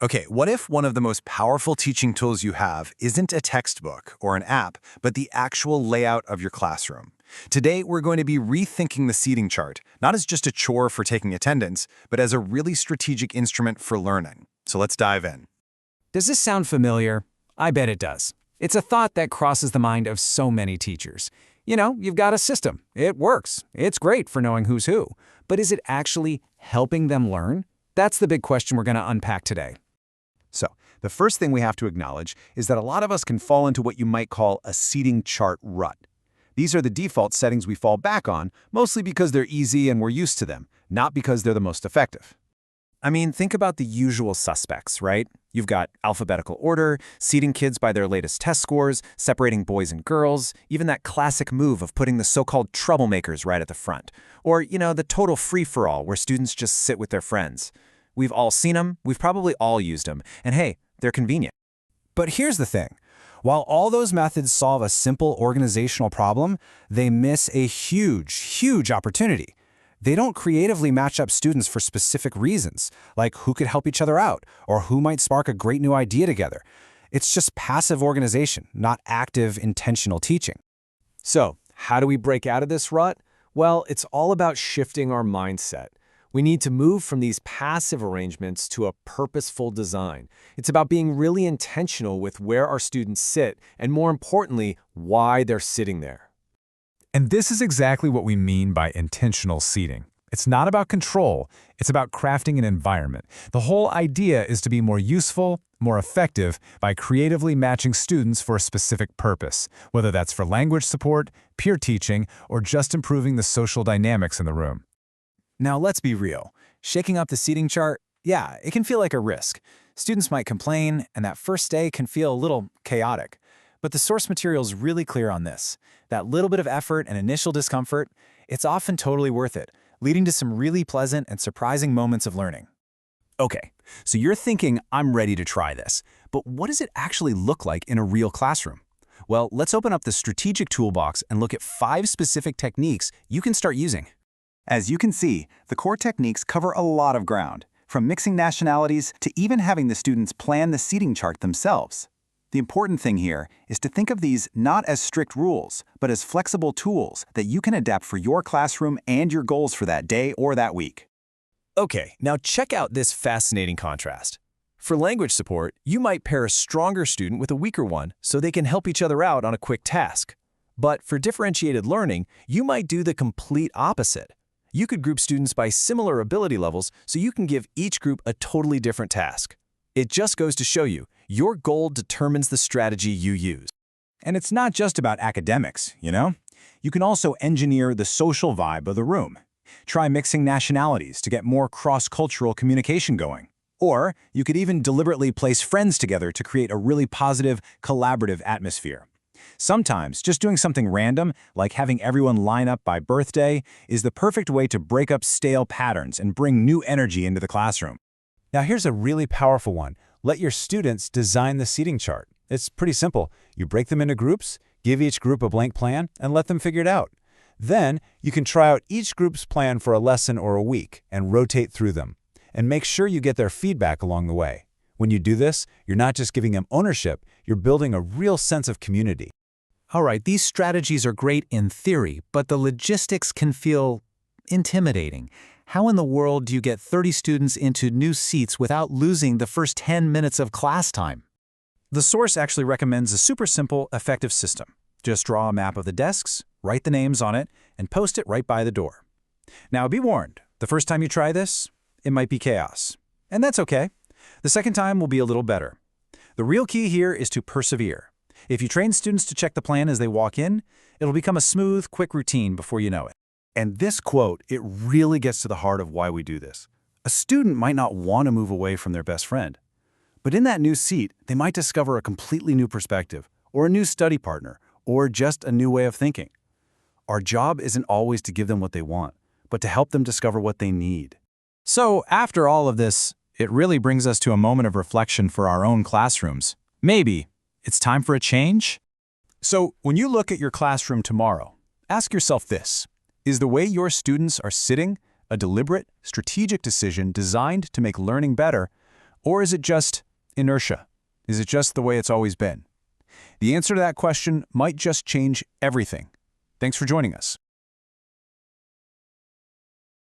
Okay, what if one of the most powerful teaching tools you have isn't a textbook or an app, but the actual layout of your classroom? Today, we're going to be rethinking the seating chart, not as just a chore for taking attendance, but as a really strategic instrument for learning. So let's dive in. Does this sound familiar? I bet it does. It's a thought that crosses the mind of so many teachers. You've got a system. It works. It's great for knowing who's who. But is it actually helping them learn? That's the big question we're going to unpack today. So, the first thing we have to acknowledge is that a lot of us can fall into what you might call a seating chart rut. These are the default settings we fall back on, mostly because they're easy and we're used to them, not because they're the most effective. I mean, think about the usual suspects, right? You've got alphabetical order, seating kids by their latest test scores, separating boys and girls, even that classic move of putting the so-called troublemakers right at the front. Or, the total free-for-all where students just sit with their friends. We've all seen them, we've probably all used them, and hey, they're convenient. But here's the thing. While all those methods solve a simple organizational problem, they miss a huge opportunity. They don't creatively match up students for specific reasons, like who could help each other out, or who might spark a great new idea together. It's just passive organization, not active, intentional teaching. So, how do we break out of this rut? Well, it's all about shifting our mindset. We need to move from these passive arrangements to a purposeful design. It's about being really intentional with where our students sit, and more importantly, why they're sitting there. And this is exactly what we mean by intentional seating. It's not about control, it's about crafting an environment. The whole idea is to be more useful, more effective by creatively matching students for a specific purpose, whether that's for language support, peer teaching, or just improving the social dynamics in the room. Now let's be real. Shaking up the seating chart, yeah, it can feel like a risk. Students might complain, and that first day can feel a little chaotic. But the source material is really clear on this. That little bit of effort and initial discomfort, it's often totally worth it, leading to some really pleasant and surprising moments of learning. Okay, so you're thinking, I'm ready to try this. But what does it actually look like in a real classroom? Well, let's open up the strategic toolbox and look at 5 specific techniques you can start using. As you can see, the core techniques cover a lot of ground, from mixing nationalities to even having the students plan the seating chart themselves. The important thing here is to think of these not as strict rules, but as flexible tools that you can adapt for your classroom and your goals for that day or that week. Okay, now check out this fascinating contrast. For language support, you might pair a stronger student with a weaker one so they can help each other out on a quick task. But for differentiated learning, you might do the complete opposite. You could group students by similar ability levels so you can give each group a totally different task. It just goes to show you, your goal determines the strategy you use. And it's not just about academics, You can also engineer the social vibe of the room. Try mixing nationalities to get more cross-cultural communication going. Or you could even deliberately place friends together to create a really positive, collaborative atmosphere. Sometimes, just doing something random, like having everyone line up by birthday, is the perfect way to break up stale patterns and bring new energy into the classroom. Now here's a really powerful one. Let your students design the seating chart. It's pretty simple. You break them into groups, give each group a blank plan, and let them figure it out. Then, you can try out each group's plan for a lesson or a week and rotate through them. And make sure you get their feedback along the way. When you do this, you're not just giving them ownership, you're building a real sense of community. All right, these strategies are great in theory, but the logistics can feel intimidating. How in the world do you get 30 students into new seats without losing the first 10 minutes of class time? The source actually recommends a super simple, effective system. Just draw a map of the desks, write the names on it, and post it right by the door. Now be warned, the first time you try this, it might be chaos. And that's okay. The second time will be a little better. The real key here is to persevere. If you train students to check the plan as they walk in, it'll become a smooth, quick routine before you know it. And this quote, it really gets to the heart of why we do this. A student might not want to move away from their best friend. But in that new seat, they might discover a completely new perspective, or a new study partner, or just a new way of thinking. Our job isn't always to give them what they want, but to help them discover what they need. So, after all of this, it really brings us to a moment of reflection for our own classrooms. Maybe it's time for a change? So, when you look at your classroom tomorrow, ask yourself this. Is the way your students are sitting a deliberate, strategic decision designed to make learning better, Or is it just inertia? Is it just the way it's always been? The answer to that question might just change everything. Thanks for joining us.